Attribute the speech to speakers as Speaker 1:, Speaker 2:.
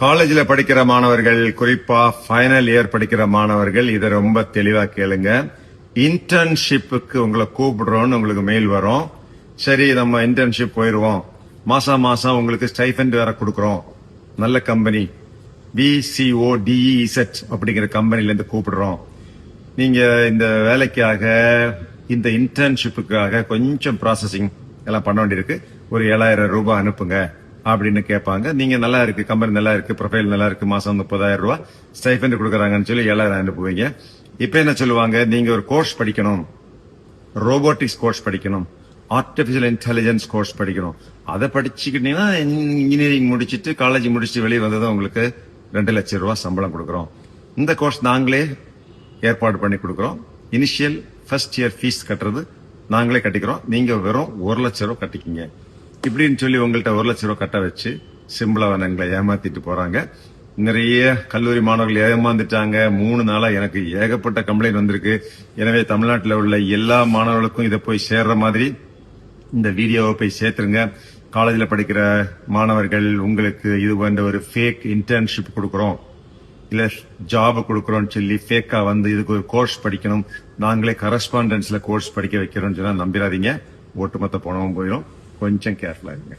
Speaker 1: காலேஜ்ல படிக்கிற மாணவர்கள், குறிப்பா ஃபைனல் இயர் படிக்கிற மாணவர்கள் இதை ரொம்ப தெளிவா கேளுங்க. இன்டர்ன்ஷிப்புக்கு உங்களை கூப்பிடுறோம்னு உங்களுக்கு மெயில் வரும். சரி, நம்ம இன்டர்ன்ஷிப் போயிருவோம். மாசம் மாசம் உங்களுக்கு ஸ்டைஃபண்ட் வேற கொடுக்கறோம். நல்ல கம்பெனி BCODEZ அப்படிங்கிற கம்பெனில இருந்து கூப்பிடுறோம். நீங்க இந்த வேலைக்காக, இந்த இன்டர்ன்ஷிப்புக்காக கொஞ்சம் ப்ராசஸிங் எல்லாம் பண்ண வேண்டியிருக்கு. ஒரு 7,000 ரூபாய் அனுப்புங்க அப்படின்னு கேட்பாங்க. நீங்க நல்லா இருக்கு, கம்பெனி நல்லா இருக்கு, ப்ரொஃபைல் நல்லா இருக்கு, மாசம் 30,000 ரூபாய் ஸ்டைஃபண்ட் கொடுக்கறாங்கன்னு சொல்லி 7,000 அனுப்புவீங்க. இப்ப என்ன சொல்லுவாங்க, நீங்க ஒரு கோர்ஸ் படிக்கணும், ரோபோட்டிக்ஸ் கோர்ஸ் படிக்கணும், ஆர்டிபிஷியல் இன்டெலிஜென்ஸ் கோர்ஸ் படிக்கணும். அதை படிச்சுக்கிட்டீங்கன்னா இன்ஜினியரிங் முடிச்சிட்டு காலேஜ் முடிச்சுட்டு வெளியே வந்ததும் உங்களுக்கு 2 லட்சம் ரூபாய் சம்பளம் கொடுக்கறோம். இந்த கோர்ஸ் நாங்களே ஏற்பாடு பண்ணி கொடுக்கறோம். இனிஷியல் ஃபர்ஸ்ட் இயர் ஃபீஸ் கட்டுறது நாங்களே கட்டிக்கிறோம். நீங்க வெறும் 1 லட்சம் ரூபாய் கட்டிக்கிங்க இப்படின்னு சொல்லி உங்கள்கிட்ட 1 லட்சம் ரூபாய் கட்ட வச்சு சிம்பிளாவனங்களை ஏமாத்திட்டு போறாங்க. நிறைய கல்லூரி மாணவர்கள் ஏமாந்துட்டாங்க. 3 நாளா எனக்கு ஏகப்பட்ட கம்ப்ளைண்ட் வந்திருக்கு. எனவே தமிழ்நாட்டில் உள்ள எல்லா மாணவர்களுக்கும் இதை போய் சேர்ற மாதிரி இந்த வீடியோவை போய் சேர்த்துருங்க. காலேஜில் படிக்கிற மாணவர்கள், உங்களுக்கு இது போன்ற ஒரு ஃபேக் இன்டர்ன்ஷிப் கொடுக்கறோம், இல்ல ஜாப் கொடுக்கறோம்னு சொல்லி ஃபேக்கா வந்து இதுக்கு ஒரு கோர்ஸ் படிக்கணும், நாங்களே கரஸ்பாண்டன்ஸ்ல கோர்ஸ் படிக்க வைக்கிறோம்னு சொன்னா நம்பிடாதீங்க. ஒட்டுமொத்த பணமும் போயிடும். கொஞ்சம் கேர்ஃபுல்லா இருங்க.